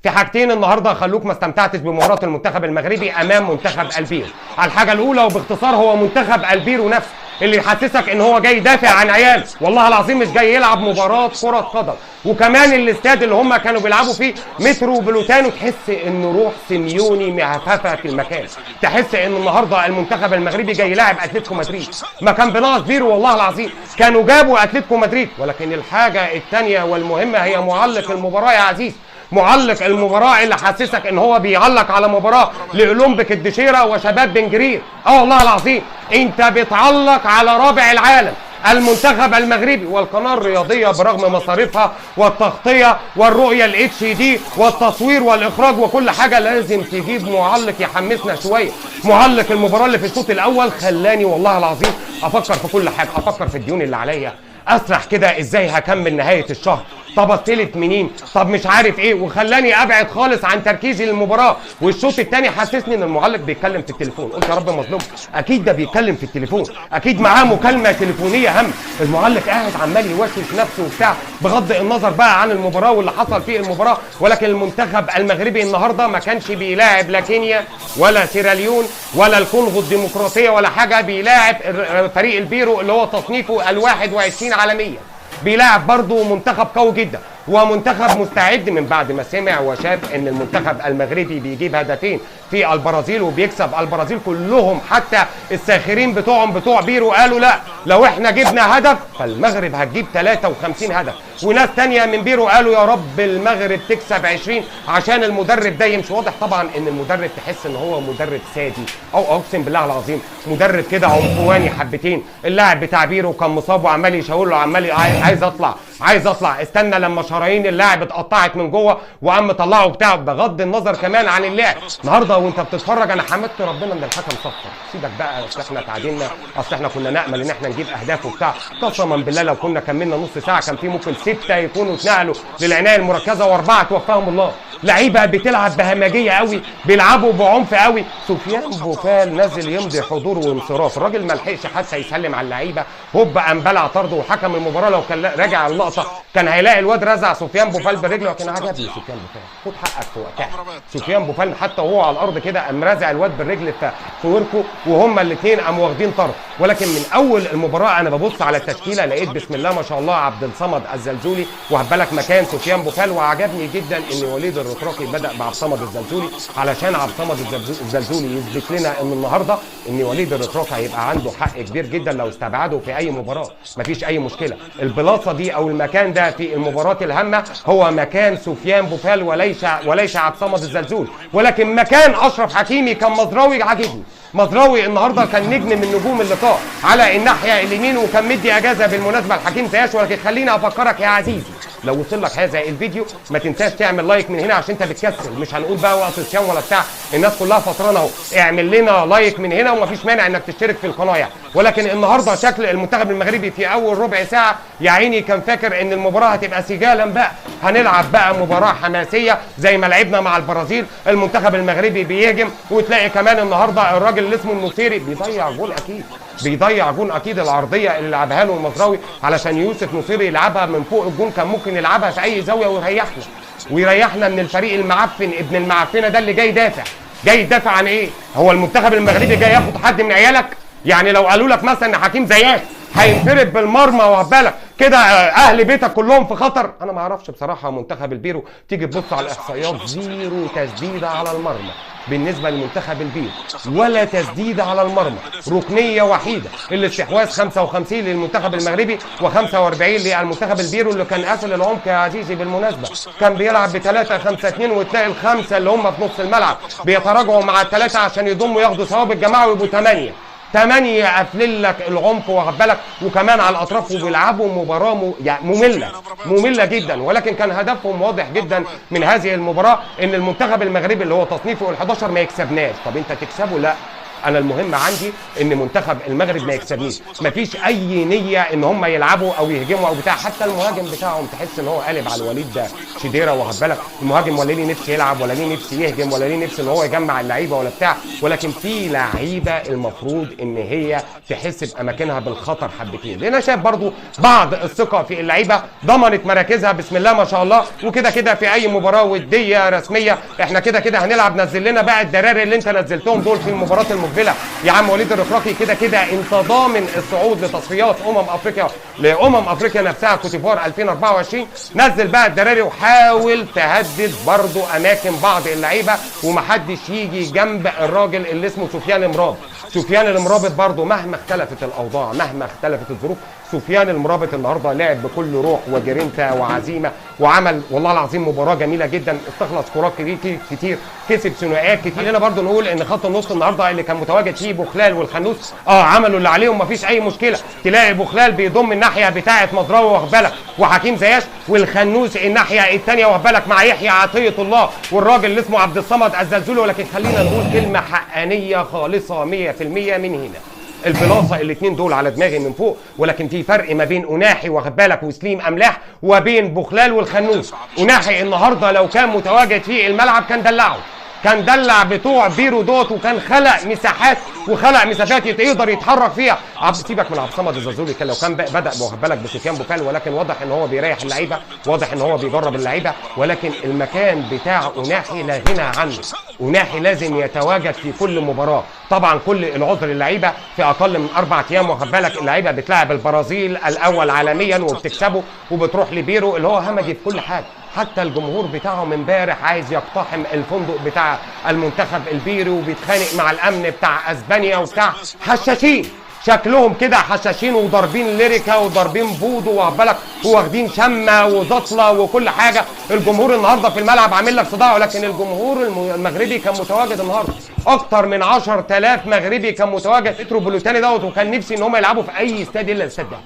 في حاجتين النهارده خلوك ما استمتعتش بمباراه المنتخب المغربي امام منتخب البيرو. الحاجه الاولى وباختصار هو منتخب البيرو نفسه اللي يحسسك ان هو جاي يدافع عن عيال، والله العظيم مش جاي يلعب مباراه كره قدم. وكمان الاستاد اللي هم كانوا بيلعبوا فيه مترو بلوتانو، تحس ان روح سيميوني معففه في المكان، تحس ان النهارده المنتخب المغربي جاي يلاعب اتلتيكو مدريد. ما كان بناقص بيرو والله العظيم، كانوا جابوا اتلتيكو مدريد. ولكن الحاجه الثانيه والمهمه هي معلق المباراه يا عزيز، معلق المباراه اللي حسسك ان هو بيعلق على مباراه لاولمبيك الدشيره وشباب بن جرير. والله العظيم انت بتعلق على رابع العالم المنتخب المغربي، والقناه الرياضيه برغم مصاريفها والتغطيه والرؤيه الاتش دي والتصوير والاخراج وكل حاجه لازم تجيب معلق يحمسنا شويه. معلق المباراه اللي في الشوط الاول خلاني والله العظيم افكر في كل حاجه، افكر في الديون اللي عليا، اسرح كده ازاي هكمل نهايه الشهر، طب استلت منين، طب مش عارف ايه، وخلاني ابعد خالص عن تركيزي للمباراه. والشوط الثاني حسسني ان المعلق بيتكلم في التليفون، قلت يا رب مظلوم، اكيد ده بيتكلم في التليفون، اكيد معاه مكالمه تليفونيه هم. المعلق قاعد عمال يوسوس نفسه وبتاع، بغض النظر بقى عن المباراه واللي حصل في المباراه. ولكن المنتخب المغربي النهارده ما كانش بيلاعب لا كينيا ولا سيراليون ولا الكونغو الديمقراطيه ولا حاجه، بيلاعب فريق البيرو اللي هو تصنيفه ال21 عالميا، بيلاعب برضه منتخب قوي جدا ومنتخب مستعد من بعد ما سمع وشاف ان المنتخب المغربي بيجيب هدفين في البرازيل وبيكسب البرازيل كلهم. حتى الساخرين بتوعهم بتوع بيرو قالوا لا، لو احنا جبنا هدف فالمغرب هتجيب 53 هدف. وناس تانية من بيرو قالوا يا رب المغرب تكسب 20 عشان المدرب ده يمشي. واضح طبعا ان المدرب تحس ان هو مدرب سادي، او اقسم بالله العظيم مدرب كده عنفواني حبتين. اللاعب بتاع بيرو كان مصاب وعمال يشاور له، عمال عايز اطلع عايز اطلع، استنى لما شرايين اللاعب اتقطعت من جوه وقام مطلعه بتاعه. بغض النظر كمان عن اللعب النهارده وانت بتتفرج، انا حمدت ربنا ان الحكم صفر. سيبك بقى، اصل احنا تعادلنا، اصل احنا كنا نامل ان احنا نجيب اهداف وبتاع. قسما بالله لو كنا كملنا نص ساعه كان في ممكن 6 يكونوا اتنقلوا للعنايه المركزه و4 توفاهم الله. لعيبه بتلعب بهمجيه قوي، بيلعبوا بعنف قوي. سفيان بوفال نازل يمضي حضور وانصراف، الراجل ما لحقش حتى يسلم على اللعيبه، هوب قام بلع طرده. وحكم المباراه لو كان راجع على اللقطه كان هيلاقي الواد رزع سفيان بوفال بالرجل. لكن عجبني سفيان بوفال، خد حقك في وقتها. سفيان بوفال حتى وهو على الارض كده قام رازع الواد بالرجل في وركه، وهما الاثنين قاموا واخدين طرد. ولكن من اول المباراه انا ببص على التشكيله لقيت بسم الله ما شاء الله عبد الصمد الزلزولي وهبالك مكان سفيان بوفال. وعجبني جدا ان وليد الركراكي بدا بعبد الصمد الزلزولي علشان عبد الصمد الزلزولي يثبت لنا ان النهارده ان وليد الركراكي هيبقى عنده حق كبير جدا لو استبعده في اي مباراه، مفيش اي مشكله. البلاصه دي او المكان ده في المباراه الهامه هو مكان سفيان بوفال وليس عبد الصمد الزلزولي. ولكن مكان اشرف حكيمي كان مزراوي عاجبني. مزراوي النهارده كان نجم من نجوم اللقاء على الناحيه اليمين، وكان مدي اجازه بالمناسبه لحكيم زياش. ولكن خليني افكرك يا عزيزي، لو وصل لك هذا الفيديو ما تنساش تعمل لايك من هنا عشان انت بتكسل. مش هنقول بقى وقت الصيام ولا بتاع، الناس كلها فطرانه اهو. اعمل لنا لايك من هنا ومفيش مانع انك تشترك في القناه يعني. ولكن النهارده شكل المنتخب المغربي في اول ربع ساعه يا عيني كان فاكر ان المباراه هتبقى سجالا بقى، هنلعب بقى مباراه حماسيه زي ما لعبنا مع البرازيل. المنتخب المغربي بيهجم، وتلاقي كمان النهارده الراجل اللي اسمه النصيري بيضيع جول اكيد، بيضيع جون اكيد. العرضيه اللي لعبها له المزراوي علشان يوسف نصيري يلعبها من فوق الجون، كان ممكن يلعبها في اي زاويه ويريحنا من الفريق المعفن ابن المعفنه ده اللي جاي يدافع. جاي يدافع عن ايه؟ هو المنتخب المغربي جاي ياخد حد من عيالك؟ يعني لو قالوا لك مثلا ان حكيم زياش هينفرد بالمرمى وهبالك كده اهل بيتك كلهم في خطر. انا ما اعرفش بصراحه منتخب البيرو، تيجي تبص على الاحصائيات 0 تسديده على المرمى بالنسبه لمنتخب البيرو، ولا تسديده على المرمى، ركنيه وحيده. الاستحواذ 55 للمنتخب المغربي و45 للمنتخب البيرو اللي كان قافل العمق يا عزيزي. بالمناسبه كان بيلعب ب 3-5-2، وتلاقي الخمسه اللي هم في نص الملعب بيتراجعوا مع الثلاثه عشان يضموا ياخدوا ثواب الجماعه ويبقوا 8 قافلين لك العمق واخد بالك، وكمان على الاطراف. وبيلعبوا مباراه يعني ممله جدا. ولكن كان هدفهم واضح جدا من هذه المباراه ان المنتخب المغربي اللي هو تصنيفه ال11 ما يكسبناش. طب انت تكسبه؟ لا، انا المهم عندي ان منتخب المغرب ما يكسبنيش، مفيش اي نيه ان هم يلعبوا او يهجموا او بتاع. حتى المهاجم بتاعهم تحس ان هو قالب على الوليد شديره، واخد بالك؟ المهاجم ولا ليه نفسي يلعب ولا ليه نفسي يهجم ولا ليه نفسي ان هو يجمع اللعيبه ولا بتاع. ولكن في لعيبه المفروض ان هي تحس باماكنها بالخطر حبتين، لان انا شايف برضو بعض الثقه في اللعيبه ضمنت مراكزها بسم الله ما شاء الله. وكده كده في اي مباراه وديه رسميه احنا كده كده هنلعب. نزل لنا بقى الدراري اللي انت نزلتهم دول في المباراه المقبله يا عم وليد الركراكي. كده كده انت ضامن الصعود لتصفيات افريقيا نفسها كوتيفوار 2024. نزل بقى الدراري وحاول تهدد برضو اماكن بعض اللعيبه، ومحدش يجي جنب الراجل اللي اسمه سفيان المرابط. سفيان المرابط برضو مهما اختلفت الاوضاع مهما اختلفت الظروف، سفيان المرابط النهارده لعب بكل روح وجرينتا وعزيمه، وعمل والله العظيم مباراه جميله جدا. استخلص كرات كتير، كسب ثنائيات كتير. هنا برضو نقول ان خط النص النهارده اللي كان متواجد فيه بوخلال والخنوس عملوا اللي عليهم مفيش اي مشكله. تلاقي بوخلال بيضم الناحيه بتاعه مزراوي واخد بالك وحكيم زياش، والخنوس الناحيه الثانيه واخد بالك مع يحيى عطيه الله والراجل اللي اسمه عبد الصمد الزلزولي. ولكن خلينا نقول كلمه حقانيه خالصه 100% من هنا. البلاصه الاثنين دول على دماغي من فوق، ولكن في فرق ما بين اناحي واخد بالك وسليم املاح وبين بوخلال والخنوس. اناحي النهارده لو كان متواجد في الملعب كان دلع بتوع بيرو دوت، وكان خلق مساحات وخلق مسافات يقدر يتحرك فيها. سيبك من عبد الصمد الزلزولي، كان لو كان بدا واخد بالك بسفيان بوفال، ولكن واضح ان هو بيريح اللعيبه، واضح ان هو بيجرب اللعيبه. ولكن المكان بتاع اناحي لا غنى عنه. اناحي لازم يتواجد في كل مباراه. طبعا كل العذر اللعيبه في اقل من 4 ايام واخد بالك اللعيبه بتلاعب البرازيل الاول عالميا وبتكسبه، وبتروح لبيرو اللي هو همجي في كل حاجه. حتى الجمهور بتاعهم امبارح عايز يقتحم الفندق بتاع المنتخب البيري، وبيتخانق مع الامن بتاع اسبانيا وبتاع. حشاشين شكلهم كده، حشاشين وضاربين ليريكا وضاربين بودو واخد بالك واخدين شمه وزطله وكل حاجه. الجمهور النهارده في الملعب عامل لك صداع. ولكن الجمهور المغربي كان متواجد النهارده اكتر من 10,000 مغربي كان متواجد متروبوليتاني دوت، وكان نفسي ان هم يلعبوا في اي استاد الا الاستاد ده.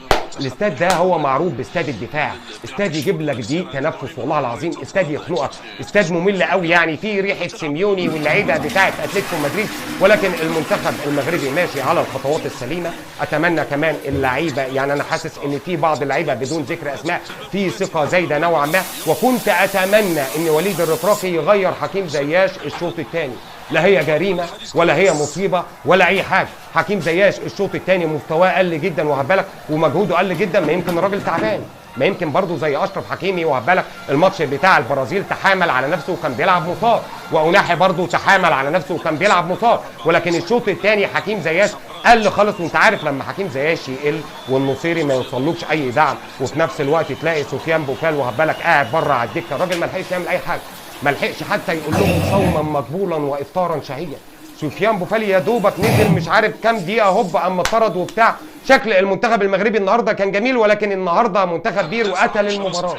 الاستاد ده هو معروف باستاد الدفاع، استاد يجيب لك دقيق تنفس والله العظيم، استاد يخنقك، استاد ممل قوي يعني فيه ريحه سيميوني واللعيبه بتاعه اتلتيكو مدريد. ولكن المنتخب المغربي ماشي على الخطوات السليمه. اتمنى كمان اللعيبه، يعني انا حاسس ان في بعض اللعيبه بدون ذكر اسماء في ثقه زايده نوعا ما. وكنت اتمنى ان وليد الركراكي يغير حكيم زياش الشوط الثاني. لا هي جريمه ولا هي مصيبه ولا اي حاجه. حكيم زياش الشوط الثاني مستواه قل جدا واخد بالك ومجهوده قل جدا. ما يمكن الراجل تعبان، ما يمكن برضه زي اشرف حكيمي واخد بالك الماتش بتاع البرازيل تحامل على نفسه وكان بيلعب مصاب، واناحي برضه تحامل على نفسه وكان بيلعب مصاب. ولكن الشوط الثاني حكيم زياش قل خالص. وانت عارف لما حكيم زياش يقل والنصيري ما يوصلوش اي دعم، وفي نفس الوقت تلاقي سفيان بوفال واخد بالك قاعد بره على الدكه، الراجل ما لحقش يعمل اي حاجه، ما لحقش حتى يقول لهم صوما مقبولا وافطارا شهيا. سفيان بوفال يا دوبك نزل مش عارف كام دقيقه هوب اما اتطرد وبتاع. شكل المنتخب المغربي النهارده كان جميل، ولكن النهارده منتخب بيرو قتل المباراه.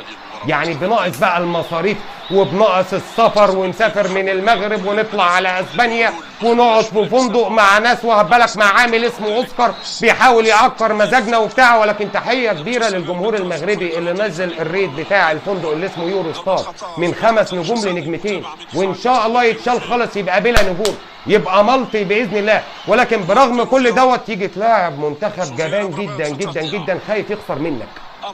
يعني بناقص بقى المصاريف وبناقص السفر ونسافر من المغرب ونطلع على اسبانيا ونقعد في فندق مع ناس واخد بالك مع عامل اسمه اوسكار بيحاول يعكر مزاجنا وبتاع. ولكن تحيه كبيره للجمهور المغربي اللي نزل الريت بتاع الفندق اللي اسمه يورو ستار من 5 نجوم لنجمتين، وان شاء الله يتشال خالص يبقى بلا نجوم، يبقى ملطي باذن الله. ولكن برغم كل دوت تيجي تلاعب منتخب جبان جدا جدا جدا خايف يخسر منك.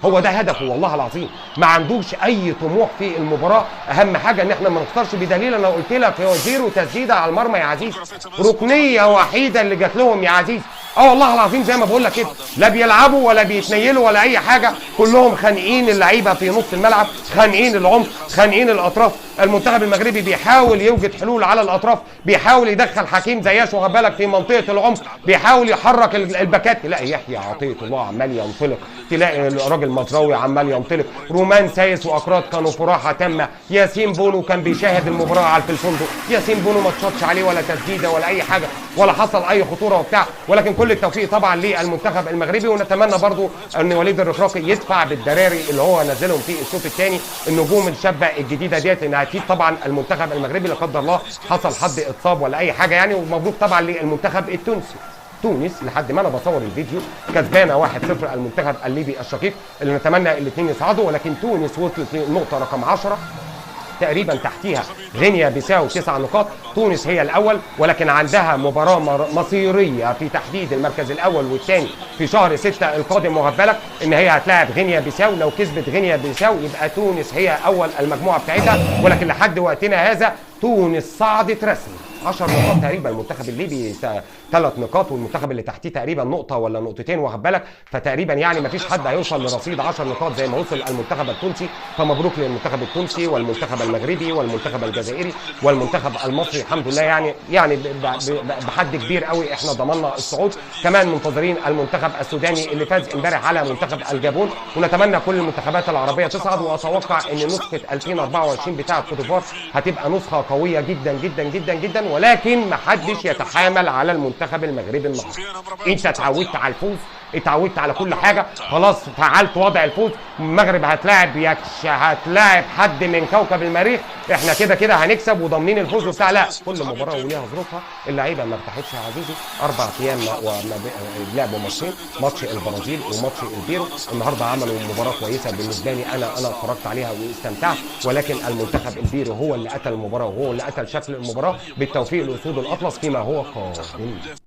هو ده هدفه والله العظيم، ما عندوش اي طموح في المباراه. اهم حاجه ان احنا ما نخسرش، بدليل انا قلت لك هو 0 تسديده على المرمى يا عزيز، ركنيه وحيده اللي جات لهم يا عزيز. والله العظيم زي ما بقول لك كده، لا بيلعبوا ولا بيتنيلوا ولا اي حاجه، كلهم خانقين اللعيبه في نص الملعب، خانقين العمق، خانقين الاطراف. المنتخب المغربي بيحاول يوجد حلول على الاطراف، بيحاول يدخل حكيم زياش واخد بالك في منطقه العمق، بيحاول يحرك الباكات. تلاقي يحيى عطيه الله عمال ينطلق، تلاقي الراجل مزراوي عمال ينطلق، رومان سايس واكراد كانوا في راحه تامه، ياسين بونو كان بيشاهد المباراه على في الفندق، ياسين بونو ما اتشطش عليه ولا تسديده ولا اي حاجه ولا حصل اي خطوره وبتاع. ولكن كل التوفيق طبعا للمنتخب المغربي، ونتمنى برضو ان وليد الركراكي يدفع بالدراري اللي هو نزلهم في الشوط الثاني النجوم الشابه الجديده ديت، لان اكيد طبعا المنتخب المغربي لا قدر الله حصل حد اتصاب ولا اي حاجه يعني. ومبروك طبعا للمنتخب التونسي. تونس لحد ما انا بصور الفيديو كسبانه 1-0 المنتخب الليبي الشقيق اللي نتمنى الاثنين يصعدوا، ولكن تونس وصلت للنقطه رقم 10 تقريبا تحتيها غينيا بيساو 9 نقاط. تونس هي الاول، ولكن عندها مباراه مصيريه في تحديد المركز الاول والثاني في شهر 6 القادم. واخد بالك ان هي هتلاعب غينيا بيساو، لو كسبت غينيا بيساو يبقى تونس هي اول المجموعه بتاعتها. ولكن لحد وقتنا هذا تونس صعدت رسمي 10 نقاط تقريبا، المنتخب الليبي 3 نقاط، والمنتخب اللي تحتيه تقريبا نقطه ولا نقطتين. واخد بالك فتقريبا يعني ما فيش حد هيوصل لرصيد 10 نقاط زي ما وصل المنتخب التونسي. فمبروك للمنتخب التونسي والمنتخب المغربي والمنتخب الجزائري والمنتخب المصري. الحمد لله يعني بحد كبير قوي احنا ضمننا الصعود. كمان منتظرين المنتخب السوداني اللي فاز امبارح على منتخب الجابون، ونتمنى كل المنتخبات العربيه تصعد. واتوقع ان نسخه 2024 بتاعه كوت ديفوار هتبقى نسخه قويه جدا جدا جدا جدا، ولكن ما حدش يتحامل على المنتخب المغربي النهارده. انت اتعودت على الفوز، اتعودت على كل حاجه، خلاص فعلت وضع الفوز. المغرب هتلاعب يكش، هتلاعب حد من كوكب المريخ، احنا كده كده هنكسب وضامنين الفوز وبتاع. لا، كل مباراه وليها ظروفها. اللعيبه ما ارتاحتش يا عزيزي 4 ايام لعبوا ماتشين، ماتش البرازيل وماتش البيرو. النهارده عملوا مباراه كويسه بالنسبه لي، انا اتفرجت عليها واستمتعت. ولكن المنتخب البيرو هو اللي قتل المباراه وهو اللي قتل شكل المباراه. بالتوفيق لاسود الاطلس فيما هو قادم.